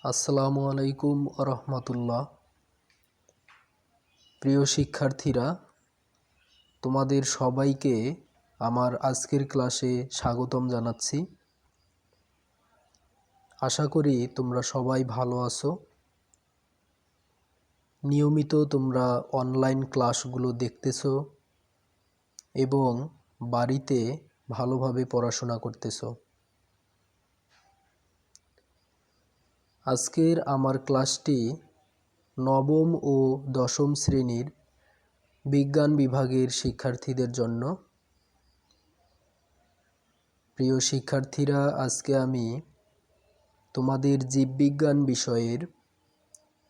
আসসালামু আলাইকুম রহমতুল্লাহ। প্রিয় শিক্ষার্থীরা, তোমাদের সবাইকে আমার আজকের ক্লাসে স্বাগতম জানাচ্ছি। আশা করি তোমরা সবাই ভালো আছো। নিয়মিত তোমরা অনলাইন ক্লাসগুলো দেখতেছো এবং বাড়িতে ভালোভাবে পড়াশোনা করতেছো। আজকের আমার ক্লাসটি নবম ও দশম শ্রেণীর বিজ্ঞান বিভাগের শিক্ষার্থীদের জন্য। প্রিয় শিক্ষার্থীরা, আজকে আমি তোমাদের জীববিজ্ঞান বিষয়ের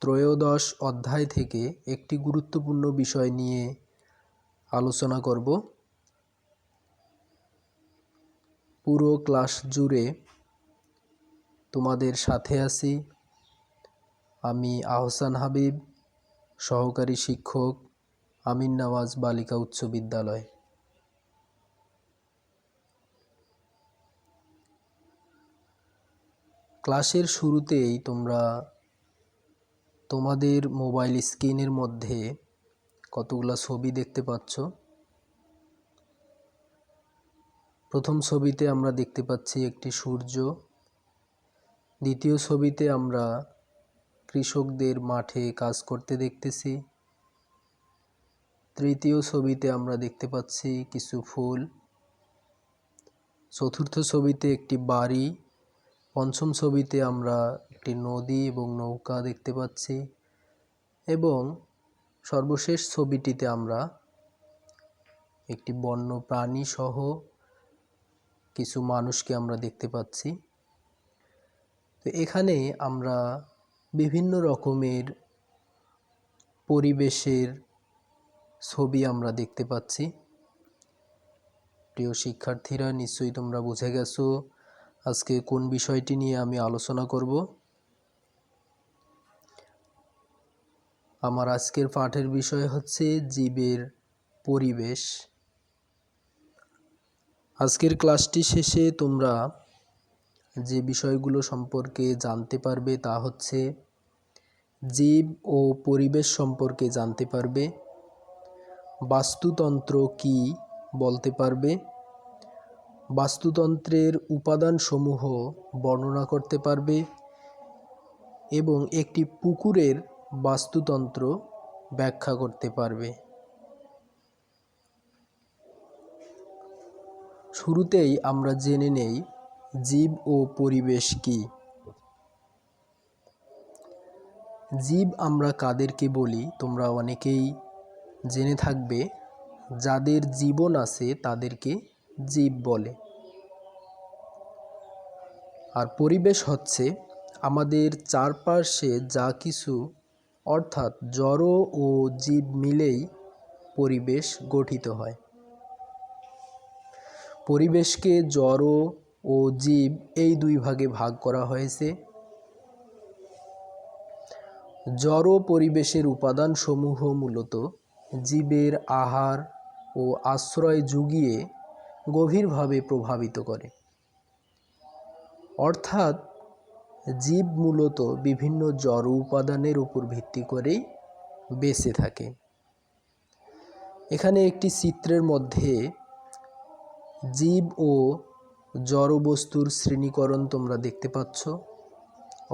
ত্রয়োদশ অধ্যায় থেকে একটি গুরুত্বপূর্ণ বিষয় নিয়ে আলোচনা করব। পুরো ক্লাস জুড়ে তোমাদের সাথে আছি আমি আহসান হাবিব, সহকারী শিক্ষক, আমিন নওয়াজ বালিকা উচ্চ বিদ্যালয়। ক্লাসের শুরুতেই তোমরা তোমাদের মোবাইল স্ক্রিনের মধ্যে কতগুলো ছবি দেখতে পাচ্ছ। প্রথম ছবিতে আমরা দেখতে পাচ্ছি একটি সূর্য। দ্বিতীয় ছবিতে আমরা কৃষকদের মাঠে কাজ করতে দেখতেছি। তৃতীয় ছবিতে আমরা দেখতে পাচ্ছি কিছু ফুল। চতুর্থ ছবিতে একটি বাড়ি। পঞ্চম ছবিতে আমরা একটি নদী এবং নৌকা দেখতে পাচ্ছি এবং সর্বশেষ ছবিটিতে আমরা একটি বন্য প্রাণী সহ কিছু মানুষকে আমরা দেখতে পাচ্ছি। তো এখানে আমরা বিভিন্ন রকমের পরিবেশের ছবি আমরা দেখতে পাচ্ছি। প্রিয় শিক্ষার্থীরা, নিশ্চয়ই তোমরা বুঝে গেছো আজকে কোন বিষয়টি নিয়ে আমি আলোচনা করব। আমার আজকের পাঠের বিষয় হচ্ছে জীবের পরিবেশ। আজকের ক্লাসটি শেষে তোমরা যে বিষয়গুলো সম্পর্কে জানতে পারবে তা হচ্ছে জীব ও পরিবেশ সম্পর্কে জানতে পারবে, বাস্তুতন্ত্র কি বলতে পারবে, বাস্তুতন্ত্রের উপাদানসমূহ বর্ণনা করতে পারবে এবং একটি পুকুরের বাস্তুতন্ত্র ব্যাখ্যা করতে পারবে। শুরুতেই আমরা জেনে নেই জীব ও পরিবেশ কি। জীব আমরা কাদেরকে বলি তোমরা অনেকেই জেনে থাকবে। যাদের জীবন আছে তাদেরকে জীব বলে। আর পরিবেশ হচ্ছে আমাদের চারপাশে যা কিছু, অর্থাৎ জড় ও জীব মিলেই পরিবেশ গঠিত হয়। পরিবেশকে জড় ও জীব এই দুই ভাগে ভাগ করা হয়েছে। জড় পরিবেশের উপাদানসমূহ মূলত জীবের আহার ও আশ্রয় জুগিয়ে গভীরভাবে প্রভাবিত করে। অর্থাৎ জীব মূলত বিভিন্ন জড় উপাদানের উপর ভিত্তি করেই বেঁচে থাকে। এখানে একটি চিত্রের মধ্যে জীব ও জড় বস্তুর শ্রেণীকরণ তোমরা দেখতে পাচ্ছ।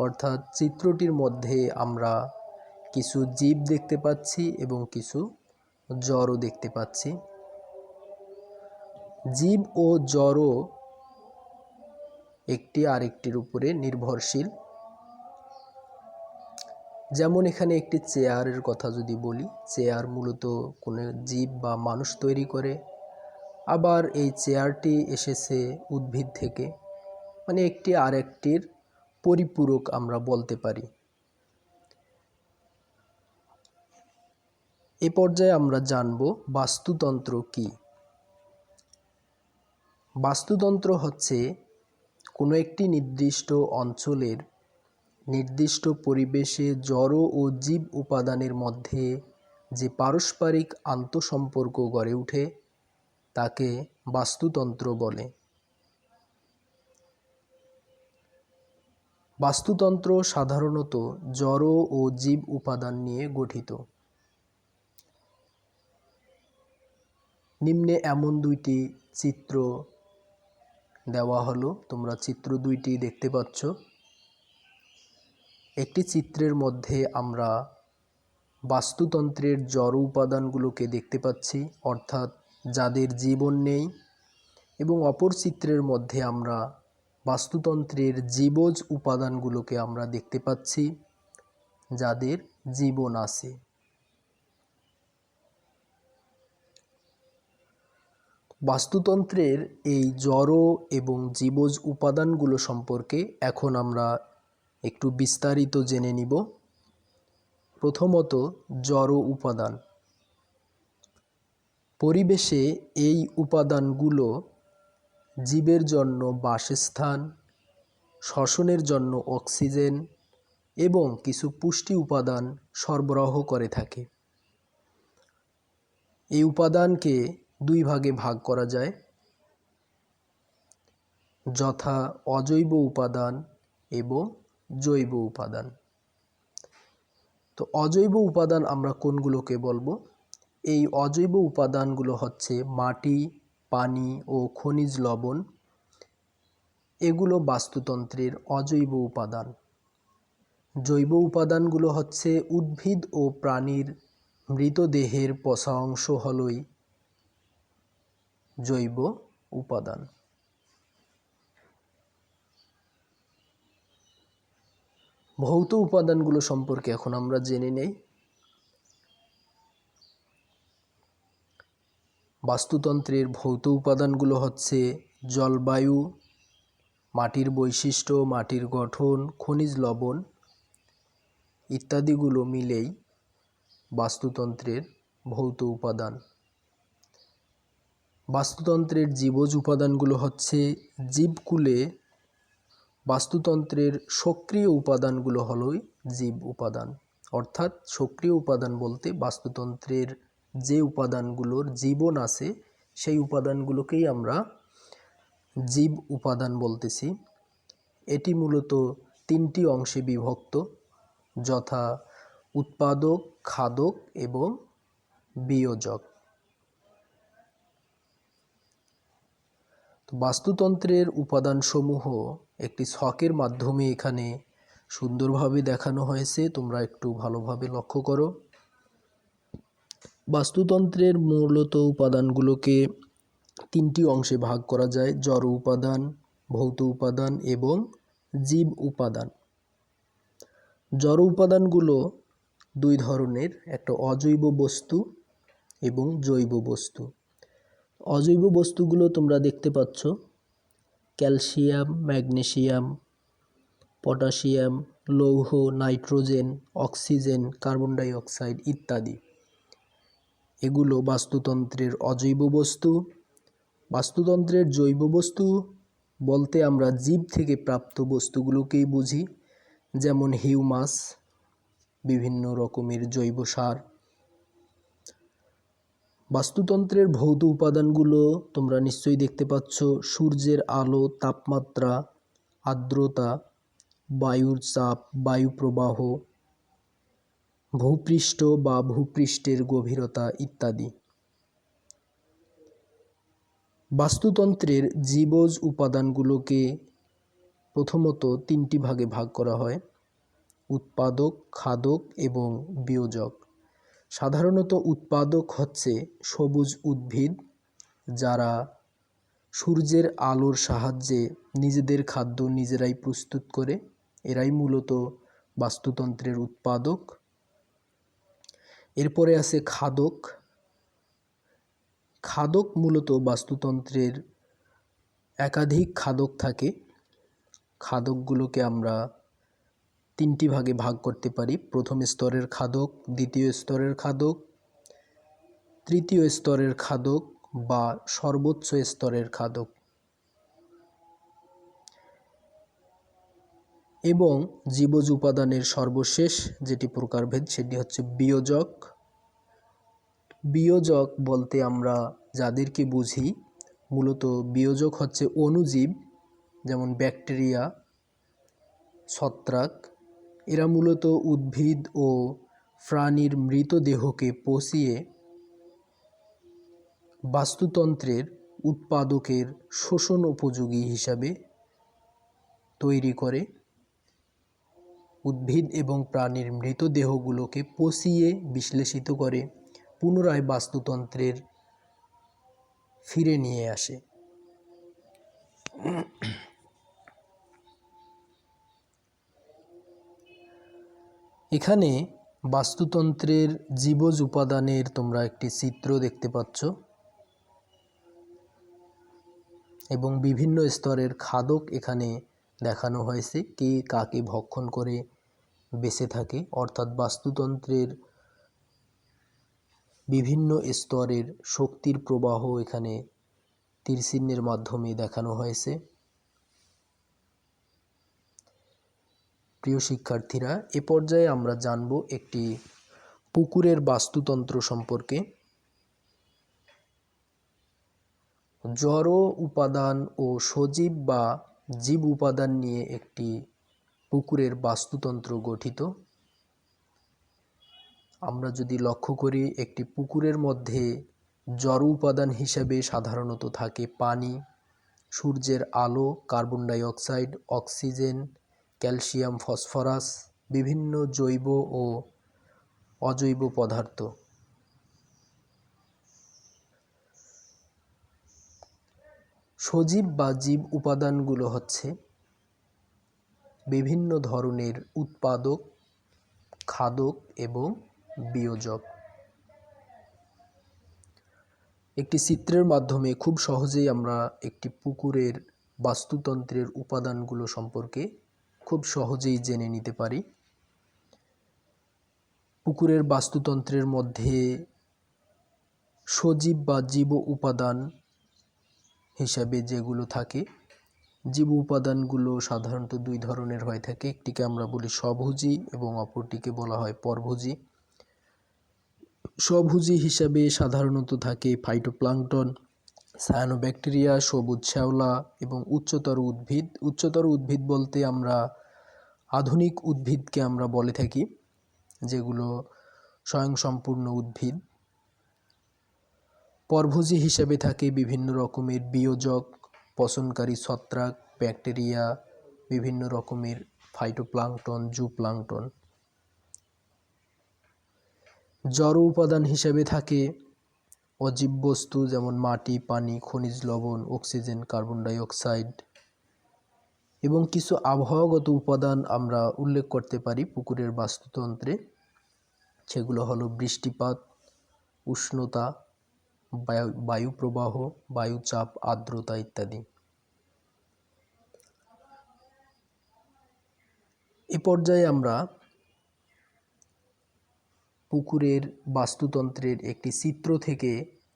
অর্থাৎ চিত্রটির মধ্যে আমরা কিছু জীব দেখতে পাচ্ছি এবং কিছু জড় দেখতে পাচ্ছি। জীব ও জড় একটি আরেকটির উপরে নির্ভরশীল। যেমন এখানে একটি চেয়ারের কথা যদি বলি, চেয়ার মূলত কোনো জীব বা মানুষ তৈরি করে। আবার এই চেয়ারটি এসেছে উদ্ভিদ থেকে, মানে একটি আরেকটির পরিপূরক আমরা বলতে পারি। এ পর্যায়ে আমরা জানব বাস্তুতন্ত্র কি। বাস্তুতন্ত্র হচ্ছে কোনো একটি নির্দিষ্ট অঞ্চলের নির্দিষ্ট পরিবেশে জড় ও জীব উপাদানের মধ্যে যে পারস্পরিক আন্তঃসম্পর্ক গড়ে ওঠে তাকে বাস্তুতন্ত্র বলে। বাস্তুতন্ত্র সাধারণত জড় ও জীব উপাদান নিয়ে গঠিত। নিম্নে এমন দুইটি চিত্র দেওয়া হলো, তোমরা চিত্র দুইটি দেখতে পাচ্ছ। একটি চিত্রের মধ্যে আমরা বাস্তুতন্ত্রের জড় উপাদানগুলোকে দেখতে পাচ্ছি, অর্থাৎ যাদের জীবন নেই, এবং অপর চিত্রের মধ্যে আমরা বাস্তুতন্ত্রের জীবজ উপাদানগুলোকে আমরা দেখতে পাচ্ছি, যাদের জীবন আছে। বাস্তুতন্ত্রের এই জড় এবং জীবজ উপাদানগুলো সম্পর্কে এখন আমরা একটু বিস্তারিত জেনে নিব। প্রথমত, জড় উপাদান। পরিবেশে এই উপাদানগুলো জীবের জন্য বাসস্থান, শ্বসনের জন্য অক্সিজেন এবং কিছু পুষ্টি উপাদান সরবরাহ করে থাকে। এই উপাদানকে দুই ভাগে ভাগ করা যায়, যথা অজৈব উপাদান এবং জৈব উপাদান। তো অজৈব উপাদান আমরা কোনগুলোকে বলবো? এই অজৈব উপাদানগুলো হচ্ছে মাটি, পানি ও খনিজ লবণ। এগুলো বাস্তুতন্ত্রের অজৈব উপাদান। জৈব উপাদানগুলো হচ্ছে উদ্ভিদ ও প্রাণীর মৃতদেহের পচা অংশ হলই জৈব উপাদান। ভৌত উপাদানগুলো সম্পর্কে এখন আমরা জেনে নেই। বাস্তুতন্ত্রের ভৌত উপাদানগুলো হচ্ছে জলবায়ু, মাটির বৈশিষ্ট্য, মাটির গঠন, খনিজ লবণ ইত্যাদিগুলো মিলেই বাস্তুতন্ত্রের ভৌত উপাদান। বাস্তুতন্ত্রের জীবজ উপাদানগুলো হচ্ছে জীবকুলে বাস্তুতন্ত্রের সক্রিয় উপাদানগুলো হলোই জীব উপাদান। অর্থাৎ সক্রিয় উপাদান বলতে বাস্তুতন্ত্রের যে উপাদানগুলোর জীবন আছে সেই উপাদানগুলোকেই আমরা জীব উপাদান বলতেছি। এটি মূলত তিনটি অংশে বিভক্ত, যথা উৎপাদক, খাদক এবং বিয়োজক। বাস্তুতন্ত্রের উপাদানসমূহ একটি ছকের মাধ্যমে এখানে সুন্দরভাবে দেখানো হয়েছে, তোমরা একটু ভালোভাবে লক্ষ্য করো। বাস্তুতন্ত্রের মূলত উপাদানগুলোকে তিনটি অংশে ভাগ করা যায়: জড় উপাদান, ভৌত উপাদান এবং জীব উপাদান। জড় উপাদানগুলো দুই ধরনের, একটা অজৈব বস্তু এবং জৈব বস্তু। অজৈব বস্তুগুলো তোমরা দেখতে পাচ্ছ: ক্যালসিয়াম, ম্যাগনেসিয়াম, পটাশিয়াম, লৌহ, nitrogen, oxygen, carbon die oxide ইত্যাদি। এগুলো বাস্তুতন্ত্রের অজৈব বস্তু। বাস্তুতন্ত্রের জৈব বস্তু বলতে আমরা জীব থেকে প্রাপ্ত বস্তুগুলোকেই বুঝি, যেমন হিউমাস, বিভিন্ন রকমের জৈব সার। বাস্তুতন্ত্রের ভৌত উপাদানগুলো তোমরা নিশ্চয়ই দেখতে পাচ্ছ: সূর্যের আলো, তাপমাত্রা, আর্দ্রতা, বায়ুর চাপ, বায়ু প্রবাহ, ভূপৃষ্ঠ বা ভূপৃষ্ঠের গভীরতা ইত্যাদি। বাস্তুতন্ত্রের জীবজ উপাদানগুলোকে প্রথমত তিনটি ভাগে ভাগ করা হয়: উৎপাদক, খাদক এবং বিয়োজক। সাধারণত উৎপাদক হচ্ছে সবুজ উদ্ভিদ, যারা সূর্যের আলোর সাহায্যে নিজেদের খাদ্য নিজেরাই প্রস্তুত করে। এরাই মূলত বাস্তুতন্ত্রের উৎপাদক। এরপরে আছে খাদক। খাদক মূলত বাস্তুতন্ত্রের একাধিক খাদক থাকে। খাদকগুলোকে আমরা তিনটি ভাগে ভাগ করতে পারি: প্রথম স্তরের খাদক, দ্বিতীয় স্তরের খাদক, তৃতীয় স্তরের খাদক বা সর্বোচ্চ স্তরের খাদক। এবং জীবজ উপাদানের সর্বশেষ যেটি প্রকারভেদ সেটি হচ্ছে বিয়োজক। বিয়োজক বলতে আমরা যাদেরকে বুঝি, মূলত বিয়োজক হচ্ছে অণুজীব, যেমন ব্যাকটেরিয়া, ছত্রাক। এরা মূলত উদ্ভিদ ও প্রাণীর মৃতদেহকে পচিয়ে বাস্তুতন্ত্রের উৎপাদকের শোষণ উপযোগী হিসাবে তৈরি করে। উদ্ভিদ এবং প্রাণীর মৃতদেহগুলোকে পচিয়ে বিশ্লেষিত করে পুনরায় বাস্তুতন্ত্রের ফিরে নিয়ে আসে। এখানে বাস্তুতন্ত্রের জীবজ উপাদানের তোমরা একটি চিত্র দেখতে পাচ্ছ এবং বিভিন্ন স্তরের খাদক এখানে দেখানো হয়েছে, কে কাকে ভক্ষণ করে বেঁচে থাকে। অর্থাৎ বাস্তুতন্ত্রের বিভিন্ন স্তরের শক্তির প্রবাহ এখানে তীরচিহ্নের মাধ্যমে দেখানো হয়েছে। প্রিয় শিক্ষার্থীরা, এ পর্যায়ে আমরা জানব একটি পুকুরের বাস্তুতন্ত্র সম্পর্কে। জড় উপাদান ও সজীব বা জীব উপাদান নিয়ে একটি পুকুরের বাস্তুতন্ত্র গঠিত। আমরা যদি লক্ষ্য করি, একটি পুকুরের মধ্যে জড় উপাদান হিসেবে সাধারণত থাকে পানি, সূর্যের আলো, carbon die oxide, oxygen, calcium, phosphorus, বিভিন্ন জৈব ও অজৈব পদার্থ। সজীব বা জীব উপাদানগুলো হচ্ছে বিভিন্ন ধরনের উৎপাদক, খাদক এবং বিয়োজক। একটি চিত্রের মাধ্যমে খুব সহজেই আমরা একটি পুকুরের বাস্তুতন্ত্রের উপাদানগুলো সম্পর্কে খুব সহজেই জেনে নিতে পারি। পুকুরের বাস্তুতন্ত্রের মধ্যে সজীব বা জীব উপাদান হিসাবে যেগুলো থাকে, জীব উপাদানগুলো সাধারণত দুই ধরনের হয়ে থাকে। একটিকে আমরা বলি স্বভোজী এবং অপরটিকে বলা হয় পরভোজী। স্বভোজী হিসাবে সাধারণত থাকে ফাইটোপ্লাঙ্কটন, সায়ানোব্যাকটেরিয়া, সবুজ শ্যাওলা এবং উচ্চতর উদ্ভিদ। উচ্চতর উদ্ভিদ বলতে আমরা আধুনিক উদ্ভিদকে আমরা বলে থাকি, যেগুলো স্বয়ংসম্পূর্ণ উদ্ভিদ। পরভোজী হিসেবে থাকে বিভিন্ন রকমের বিয়োজক, পচনকারী ছত্রাক, ব্যাকটেরিয়া, বিভিন্ন রকমের ফাইটোপ্লাঙ্কটন, জুপ্লাঙ্কটন। জড় উপাদান হিসেবে থাকে অজীব বস্তু, যেমন মাটি, পানি, খনিজ লবণ, অক্সিজেন, কার্বন ডাই অক্সাইড এবং কিছু আবহাওয়াগত উপাদান আমরা উল্লেখ করতে পারি পুকুরের বাস্তুতন্ত্রে। সেগুলো হলো বৃষ্টিপাত, উষ্ণতা, বায়ু প্রবাহ, বায়ুচাপ, আর্দ্রতা ইত্যাদি। এ পর্যায়ে আমরা পুকুরের বাস্তুতন্ত্রের একটি চিত্র থেকে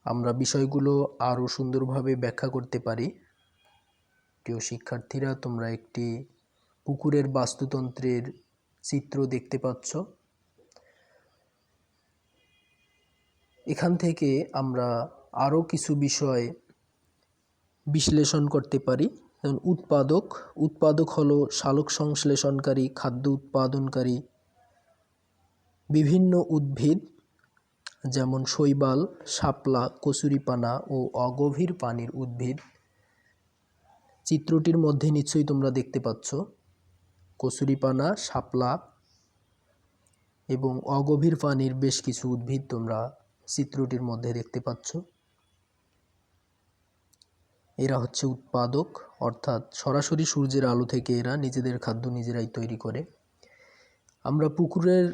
আমরা বিষয়গুলো আরও সুন্দরভাবে ব্যাখ্যা করতে পারি। প্রিয় শিক্ষার্থীরা, তোমরা একটি পুকুরের বাস্তুতন্ত্রের চিত্র দেখতে পাচ্ছ। এখান থেকে আমরা আরও কিছু বিষয় বিশ্লেষণ করতে পারি। যেমন উৎপাদক হলো সালোক সংশ্লেষণকারী, খাদ্য উৎপাদনকারী বিভিন্ন উদ্ভিদ, যেমন শৈবাল, শাপলা, কচুরিপানা ও অগভীর পানির উদ্ভিদ। চিত্রটির মধ্যে নিশ্চয়ই তোমরা দেখতে পাচ্ছ কচুরিপানা, শাপলা এবং অগভীর পানির বেশ কিছু উদ্ভিদ তোমরা চিত্রটির মধ্যে দেখতে পাচ্ছ। এরা হচ্ছে উৎপাদক, অর্থাৎ সরাসরি সূর্যের আলো থেকে এরা নিজেদের খাদ্য নিজেরাই তৈরি করে। আমরা পুকুরের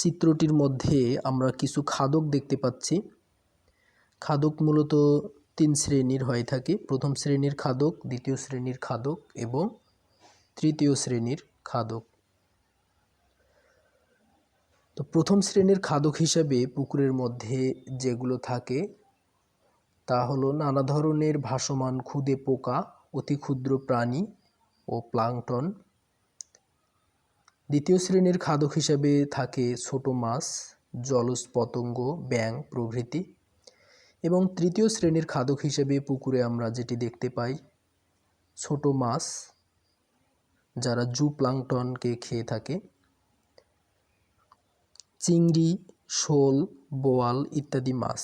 চিত্রটির মধ্যে আমরা কিছু খাদক দেখতে পাচ্ছি। খাদক মূলত 3 শ্রেণীর হয়ে থাকে। প্রথম শ্রেণীর খাদক, দ্বিতীয় শ্রেণীর খাদক এবং তৃতীয় শ্রেণীর খাদক। তো প্রথম শ্রেণীর খাদক হিসেবে পুকুরের মধ্যে যেগুলো থাকে তা হলো নানা ধরনের ভাসমান ক্ষুদে পোকা, অতি ক্ষুদ্র প্রাণী ও প্লাঙ্কটন। দ্বিতীয় শ্রেণীর খাদক হিসেবে থাকে ছোট মাছ, জলজ পতঙ্গ, ব্যাঙ প্রভৃতি। এবং তৃতীয় শ্রেণীর খাদক হিসেবে পুকুরে আমরা যেটি দেখতে পাই, ছোট মাছ, যারা জুপ্লাঙ্কটনকে খেয়ে থাকে, চিংড়ি, শোল, বোয়াল ইত্যাদি মাছ।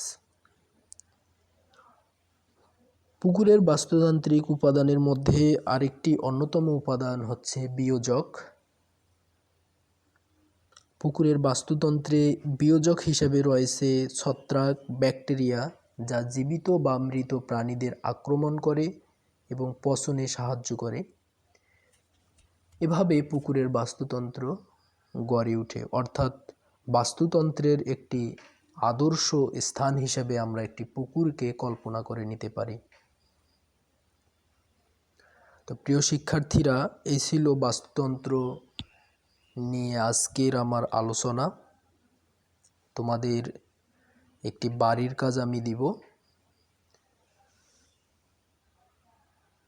পুকুরের বাস্তুতান্ত্রিক উপাদানের মধ্যে আরেকটি অন্যতম উপাদান হচ্ছে বিয়োজক। পুকুরের বাস্তুতন্ত্রে বিয়োজক হিসেবে রয়েছে ছত্রাক, ব্যাকটেরিয়া, যা জীবিত বা মৃত প্রাণীদের আক্রমণ করে এবং পচনে সাহায্য করে। এভাবে পুকুরের বাস্তুতন্ত্র গড়ে ওঠে, অর্থাৎ বাস্তুতন্ত্রের একটি আদর্শ স্থান হিসেবে আমরা একটি পুকুরকে কল্পনা করে নিতে পারি। তো প্রিয় শিক্ষার্থীরা, এই ছিল বাস্তুতন্ত্র নিয়ে আজকের আমার আলোচনা। তোমাদের একটি বাড়ির কাজ আমি দিব।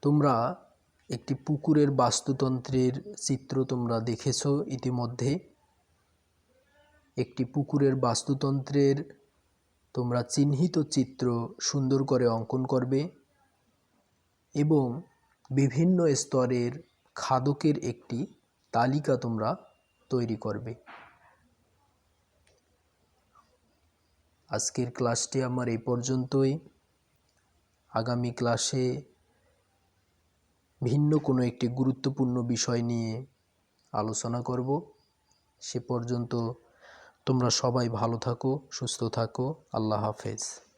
তোমরা একটি পুকুরের বাস্তুতন্ত্রের চিত্র তোমরা দেখেছো ইতিমধ্যে। একটি পুকুরের বাস্তুতন্ত্রের তোমরা চিহ্নিত চিত্র সুন্দর করে অঙ্কন করবে এবং বিভিন্ন স্তরের খাদকের একটি তালিকা তোমরা তৈরি করবে। আজকের ক্লাসটি আমার এই পর্যন্তই। আগামী ক্লাসে ভিন্ন কোনো একটি গুরুত্বপূর্ণ বিষয় নিয়ে আলোচনা করব। সে পর্যন্ত তোমরা সবাই ভালো থাকো, সুস্থ থাকো। আল্লাহ হাফেজ।